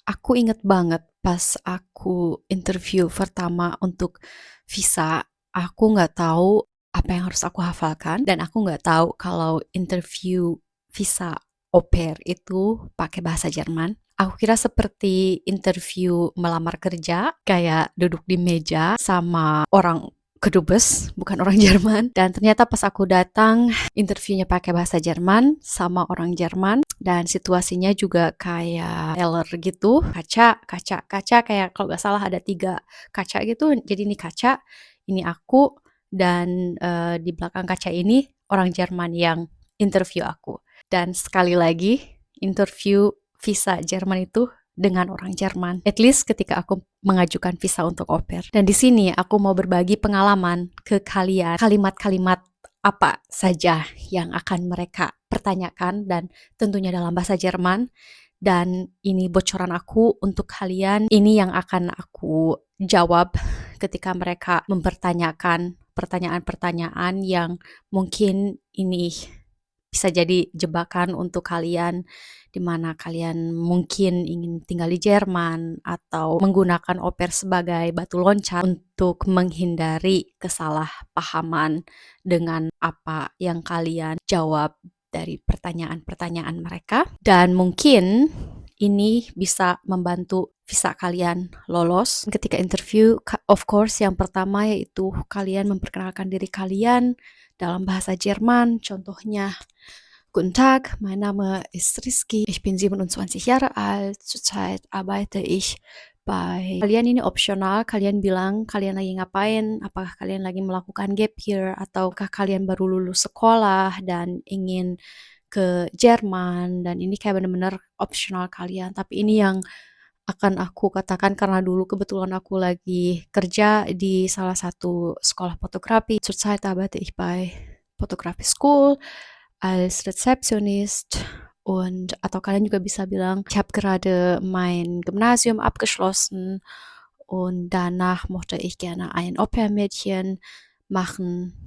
Aku inget banget pas aku interview pertama untuk visa, aku nggak tahu apa yang harus aku hafalkan dan aku nggak tahu kalau interview visa au pair itu pakai bahasa Jerman. Aku kira seperti interview melamar kerja, kayak duduk di meja sama orang kedubes, bukan orang Jerman. Dan ternyata pas aku datang, interviewnya pakai bahasa Jerman sama orang Jerman dan situasinya juga kayak teller gitu, kaca kayak kalau nggak salah ada 3 kaca gitu. Jadi ini kaca, ini aku dan di belakang kaca ini orang Jerman yang interview aku. Dan sekali lagi interview visa Jerman itu dengan orang Jerman. At least ketika aku mengajukan visa untuk au pair. Dan di sini aku mau berbagi pengalaman ke kalian, kalimat-kalimat apa saja yang akan mereka pertanyakan dan tentunya dalam bahasa Jerman. Dan ini bocoran aku untuk kalian, ini yang akan aku jawab ketika mereka mempertanyakan pertanyaan-pertanyaan yang mungkin ini bisa jadi jebakan untuk kalian, di mana kalian mungkin ingin tinggal di Jerman atau menggunakan au pair sebagai batu loncat untuk menghindari kesalahpahaman dengan apa yang kalian jawab dari pertanyaan-pertanyaan mereka. Dan mungkin ini bisa membantu visa kalian lolos ketika interview. Of course, yang pertama yaitu kalian memperkenalkan diri kalian dalam bahasa Jerman. Contohnya, Guten Tag, mein Name ist Rizky, ich bin 27 Jahre alt, zurzeit arbeite ich bei... Kalian ini opsional, kalian bilang kalian lagi ngapain, apakah kalian lagi melakukan gap year, ataukah kalian baru lulus sekolah dan ingin ke Jerman, dan ini kayak bener-bener opsional kalian. Tapi ini yang akan aku katakan karena dulu kebetulan aku lagi kerja di salah satu sekolah fotografi. Zurzeit arbeite ich bei Photography School als Rezeptionist und atau kalian juga bisa bilang ich habe gerade mein Gymnasium abgeschlossen und danach möchte ich gerne ein Au-pair-Mädchen machen.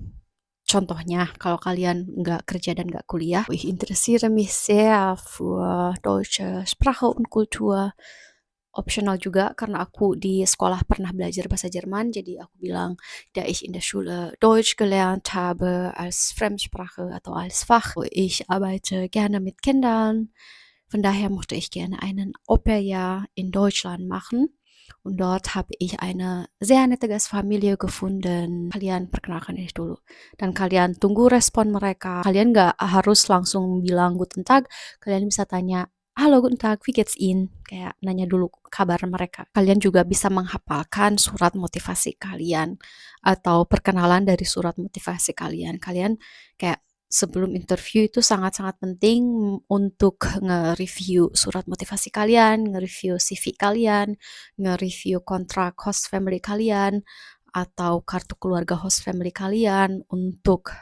Contohnya, kalau kalian nggak kerja dan nggak kuliah, ich interessiere mich sehr für deutsche Sprache und Kultur. Optional juga karena aku di sekolah pernah belajar bahasa Jerman, jadi aku bilang, da ich in der Schule Deutsch gelernt habe als Fremdsprache atau als Fach. Ich arbeite gerne mit Kindern, von daher möchte ich gerne einen Au-pair-Jahr in Deutschland machen. Und dort habe ich eine sehr nette Gastfamilie gefunden. Kalian perkenalkan diri dulu. Dan kalian tunggu respon mereka. Kalian nggak harus langsung bilang guten Tag. Kalian bisa tanya, halo guten Tag, wie geht's Ihnen? Kayak nanya dulu kabar mereka. Kalian juga bisa menghafalkan surat motivasi kalian. Atau perkenalan dari surat motivasi kalian. Kalian kayak sebelum interview itu sangat-sangat penting untuk nge-review surat motivasi kalian, nge-review CV kalian, nge-review kontrak host family kalian, atau kartu keluarga host family kalian untuk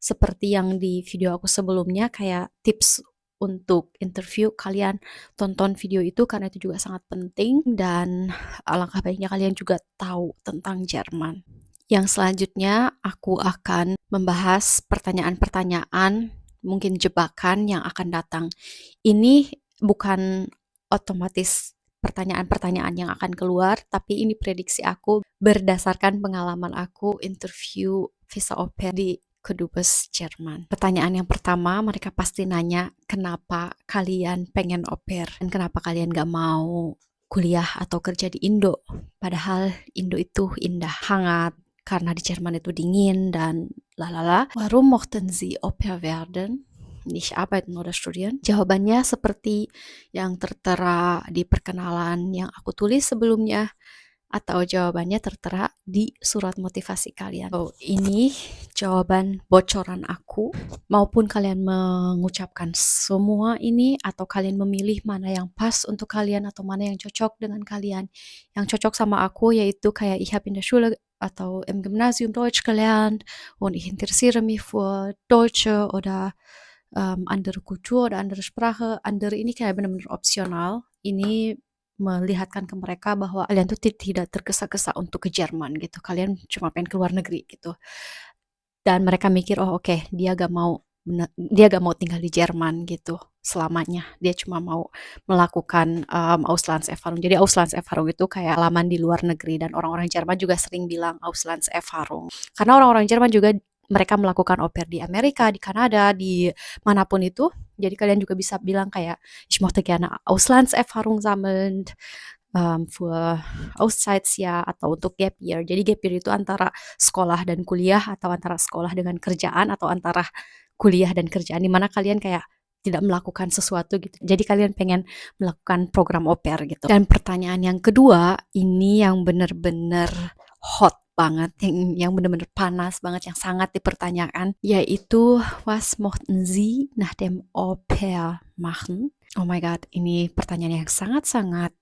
seperti yang di video aku sebelumnya, kayak tips untuk interview. Kalian tonton video itu karena itu juga sangat penting dan alangkah baiknya kalian juga tahu tentang Jerman. Yang selanjutnya aku akan membahas pertanyaan-pertanyaan mungkin jebakan yang akan datang. Ini bukan otomatis pertanyaan-pertanyaan yang akan keluar, tapi ini prediksi aku berdasarkan pengalaman aku interview visa au pair di kedubes Jerman. Pertanyaan yang pertama, mereka pasti nanya kenapa kalian pengen au pair dan kenapa kalian gak mau kuliah atau kerja di Indo. Padahal Indo itu indah, hangat, karena di Jerman itu dingin dan lalala. Warum mochten Sie au pair werden? Nicht arbeiten oder studieren? Jawabannya seperti yang tertera di perkenalan yang aku tulis sebelumnya, atau jawabannya tertera di surat motivasi kalian. So, ini jawaban bocoran aku, maupun kalian mengucapkan semua ini atau kalian memilih mana yang pas untuk kalian atau mana yang cocok dengan kalian. Yang cocok sama aku yaitu kayak ich habe in der Schule atau im Gymnasium Deutsch gelernt und ich interessiere mich für Deutsche oder andere Kultur oder andere Sprache. Andere ini kayak benar-benar opsional. Ini melihatkan ke mereka bahwa kalian tuh tidak tergesa-gesa untuk ke Jerman gitu. Kalian cuma pengen ke luar negeri gitu. Dan mereka mikir, oh oke, dia gak mau tinggal di Jerman gitu. selamanya. Dia cuma mau melakukan Auslandserfahrung. Jadi Auslandserfahrung itu kayak pengalaman di luar negeri, dan orang-orang Jerman juga sering bilang Auslandserfahrung. Karena orang-orang Jerman juga mereka melakukan au pair di Amerika, di Kanada, di manapun itu. Jadi kalian juga bisa bilang kayak ich möchte gerne Auslandserfahrung sammeln, für Auszeitsjahr atau untuk gap year. Jadi gap year itu antara sekolah dan kuliah, atau antara sekolah dengan kerjaan, atau antara kuliah dan kerjaan, di mana kalian kayak tidak melakukan sesuatu gitu. Jadi kalian pengen melakukan program au pair gitu. Dan pertanyaan yang kedua, ini yang bener-bener hot banget, yang bener-bener panas banget, yang sangat dipertanyakan, yaitu was mochten Sie nach dem au pair machen? Oh my god, ini pertanyaan yang sangat-sangat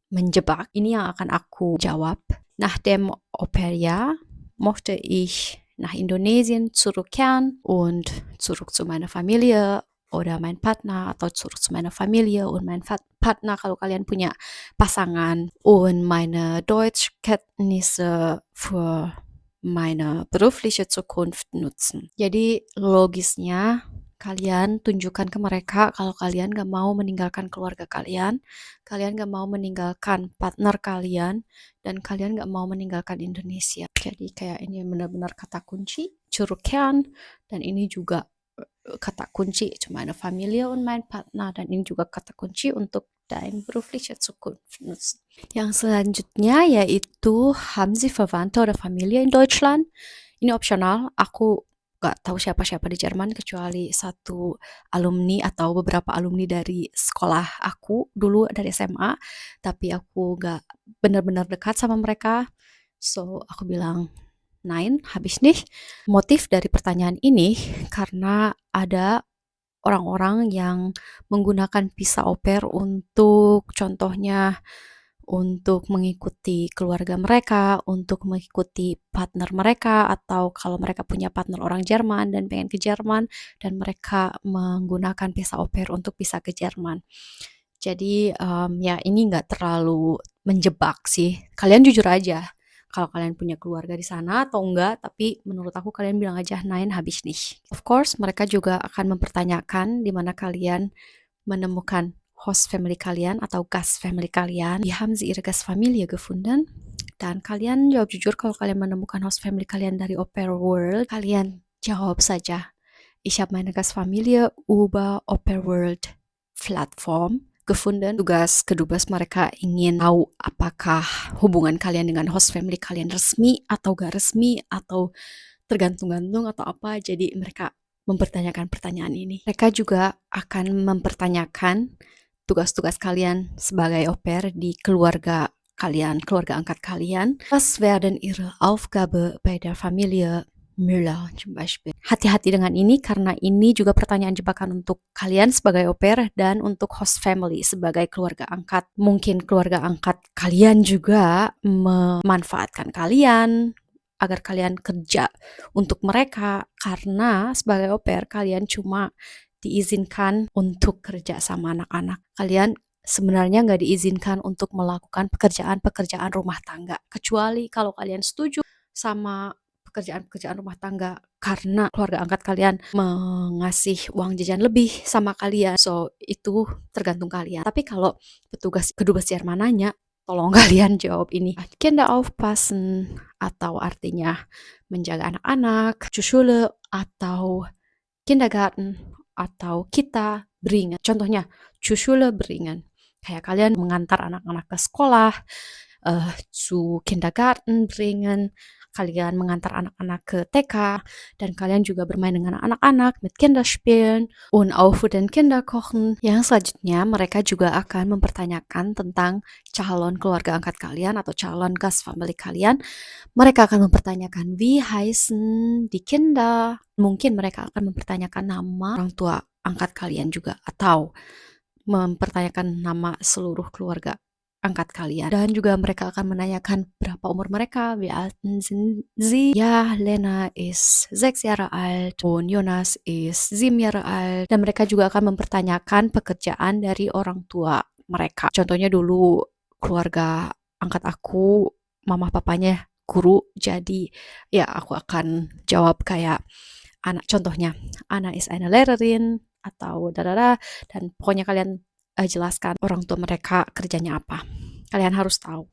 menjebak. Ini yang akan aku jawab. Nach dem au pair Jahr mochte ich nach Indonesien zurückkehren und zurück zu meiner Familie oder mein Partner, atau zurück zu meiner Familie und mein Partner kalau kalian punya pasangan, und meine Deutschkenntnisse für meine berufliche Zukunft nutzen. Jadi logisnya kalian tunjukkan ke mereka kalau kalian gak mau meninggalkan keluarga kalian gak mau meninggalkan partner kalian, dan kalian gak mau meninggalkan Indonesia. Jadi kayak ini benar-benar kata kunci, zurückkehren, dan ini juga kata kunci meine Familie und mein Partner, dan ini juga kata kunci untuk dein berufliche Zukunft nutzen. Yang selanjutnya yaitu haben Sie Verwandte oder Familie in Deutschland? Ini opsional, aku gak tahu siapa-siapa di Jerman kecuali satu alumni atau beberapa alumni dari sekolah aku dulu dari SMA, tapi aku gak benar-benar dekat sama mereka, so aku bilang nein, habe ich nicht. Motif dari pertanyaan ini karena ada orang-orang yang menggunakan visa au pair untuk, contohnya, untuk mengikuti keluarga mereka, untuk mengikuti partner mereka, atau kalau mereka punya partner orang Jerman dan pengen ke Jerman, dan mereka menggunakan visa au pair untuk bisa ke Jerman. Jadi ya ini nggak terlalu menjebak sih. Kalian jujur aja kalau kalian punya keluarga di sana atau enggak, tapi menurut aku kalian bilang aja nein, habe ich nicht. Of course, mereka juga akan mempertanyakan di mana kalian menemukan host family kalian atau Gast family kalian. Wie haben Sie Ihre Gastfamilie gefunden? Dan kalian jawab jujur kalau kalian menemukan host family kalian dari Au Pair World. Kalian jawab saja, ich habe meine Gastfamilie über Au Pair World Plattform gefunden. Tugas kedubes mereka ingin tahu apakah hubungan kalian dengan host family kalian resmi atau gak resmi, atau tergantung-gantung atau apa. Jadi mereka mempertanyakan pertanyaan ini. Mereka juga akan mempertanyakan tugas-tugas kalian sebagai au pair di keluarga kalian, keluarga angkat kalian. Was werden Ihre Aufgabe bei der Familie Müller zum Beispiel? Hati-hati dengan ini karena ini juga pertanyaan jebakan untuk kalian sebagai au pair dan untuk host family sebagai keluarga angkat. Mungkin keluarga angkat kalian juga memanfaatkan kalian agar kalian kerja untuk mereka, karena sebagai au pair kalian cuma diizinkan untuk kerja sama anak-anak. Kalian sebenarnya nggak diizinkan untuk melakukan pekerjaan-pekerjaan rumah tangga, kecuali kalau kalian setuju sama pekerjaan-pekerjaan rumah tangga karena keluarga angkat kalian mengasih uang jajan lebih sama kalian, so itu tergantung kalian. Tapi kalau petugas kedubes Jerman nanya, tolong kalian jawab ini, Kinder aufpassen, atau artinya menjaga anak-anak, zur Schule, atau Kindergarten, atau kita bringen. Contohnya, zur Schule bringen. Kayak kalian mengantar anak-anak ke sekolah, zu Kindergarten bringen, kalian mengantar anak-anak ke TK, dan kalian juga bermain dengan anak-anak, mit Kinder spielen, und auch für den Kinder kochen. Yang selanjutnya, mereka juga akan mempertanyakan tentang calon keluarga angkat kalian atau calon Gastfamily kalian. Mereka akan mempertanyakan, wie heißen die Kinder? Mungkin mereka akan mempertanyakan nama orang tua angkat kalian juga, atau mempertanyakan nama seluruh keluarga angkat kalian. Dan juga mereka akan menanyakan berapa umur mereka, wie alt sind sie? Ja, Lena ist 6 Jahre alt und Jonas ist 7 Jahre alt. Dan mereka juga akan mempertanyakan pekerjaan dari orang tua mereka. Contohnya dulu keluarga angkat aku, mama papanya guru, jadi ya aku akan jawab kayak contohnya, Anna ist eine Lehrerin, atau dadada, dan pokoknya kalian jelaskan orang tua mereka kerjanya apa. Kalian harus tahu.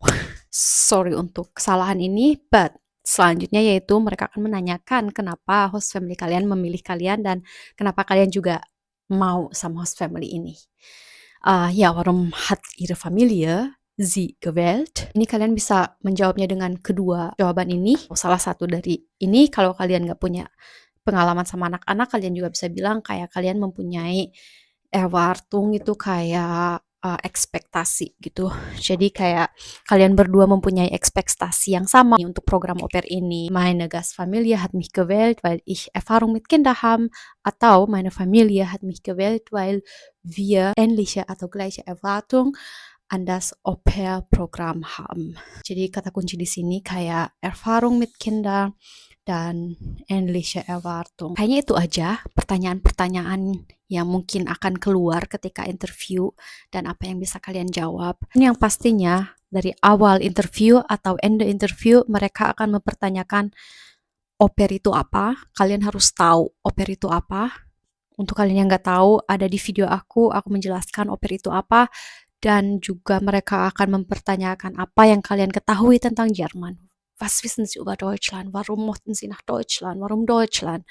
Sorry untuk kesalahan ini, but selanjutnya yaitu mereka akan menanyakan kenapa host family kalian memilih kalian dan kenapa kalian juga mau sama host family ini. Ja, warum hat Ihre Familie Sie gewählt? Ini kalian bisa menjawabnya dengan kedua jawaban ini. Salah satu dari ini, kalau kalian nggak punya pengalaman sama anak-anak, kalian juga bisa bilang kayak kalian mempunyai Erwartung itu kayak ekspektasi gitu. Jadi kayak kalian berdua mempunyai ekspektasi yang sama untuk program au pair ini. Meine Gastfamilie hat mich gewählt, weil ich Erfahrung mit Kindern haben, atau meine Familie hat mich gewählt, weil wir ähnliche atau gleiche Erwartung an das au pair Programm haben. Jadi kata kunci di sini kayak Erfahrung mit Kindern dan ähnliche Erwartung. Kayaknya itu aja pertanyaan-pertanyaan yang mungkin akan keluar ketika interview dan apa yang bisa kalian jawab. Yang pastinya dari awal interview atau end interview mereka akan mempertanyakan au pair itu apa. Kalian harus tahu au pair itu apa. Untuk kalian yang nggak tahu, ada di video aku menjelaskan au pair itu apa. Dan juga mereka akan mempertanyakan apa yang kalian ketahui tentang Jerman. Was wissen Sie über Deutschland? Warum mochten Sie nach Deutschland? Warum Deutschland?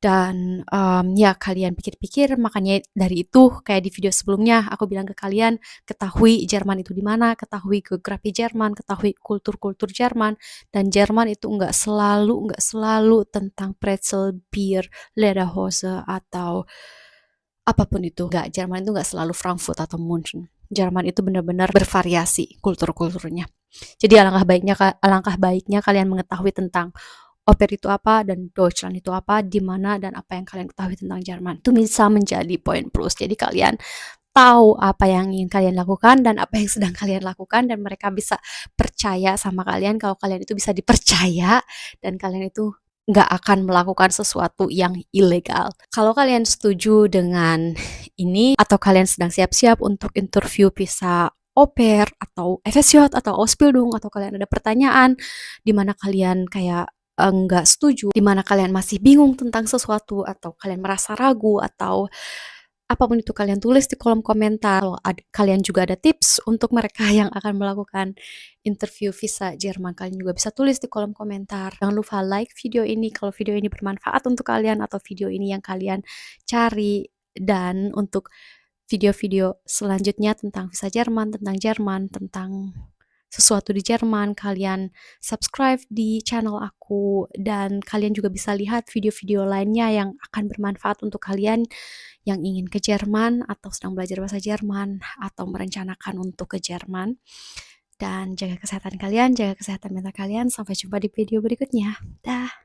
Dan ya kalian pikir-pikir, makanya dari itu kayak di video sebelumnya aku bilang ke kalian, ketahui Jerman itu di mana, ketahui geografi Jerman, ketahui kultur-kultur Jerman, dan Jerman itu nggak selalu tentang pretzel, bir, lederhose atau apapun itu. Nggak, Jerman itu nggak selalu Frankfurt atau München. Jerman itu benar-benar bervariasi kultur-kulturnya. Jadi alangkah baiknya kalian mengetahui tentang au pair itu apa dan Deutschland itu apa, di mana dan apa yang kalian ketahui tentang Jerman. Itu bisa menjadi poin plus. Jadi kalian tahu apa yang ingin kalian lakukan dan apa yang sedang kalian lakukan, dan mereka bisa percaya sama kalian kalau kalian itu bisa dipercaya dan kalian itu nggak akan melakukan sesuatu yang ilegal. Kalau kalian setuju dengan ini atau kalian sedang siap-siap untuk interview visa au pair atau FSJ atau Ausbildung, atau kalian ada pertanyaan di mana kalian kayak nggak setuju, di mana kalian masih bingung tentang sesuatu atau kalian merasa ragu atau apapun itu, kalian tulis di kolom komentar. Kalau kalian juga ada tips untuk mereka yang akan melakukan interview visa Jerman, kalian juga bisa tulis di kolom komentar. Jangan lupa like video ini kalau video ini bermanfaat untuk kalian atau video ini yang kalian cari. Dan untuk video-video selanjutnya tentang visa Jerman, tentang sesuatu di Jerman, kalian subscribe di channel aku, dan kalian juga bisa lihat video-video lainnya yang akan bermanfaat untuk kalian yang ingin ke Jerman atau sedang belajar bahasa Jerman atau merencanakan untuk ke Jerman. Dan jaga kesehatan kalian, jaga kesehatan mental kalian. Sampai jumpa di video berikutnya. Dah.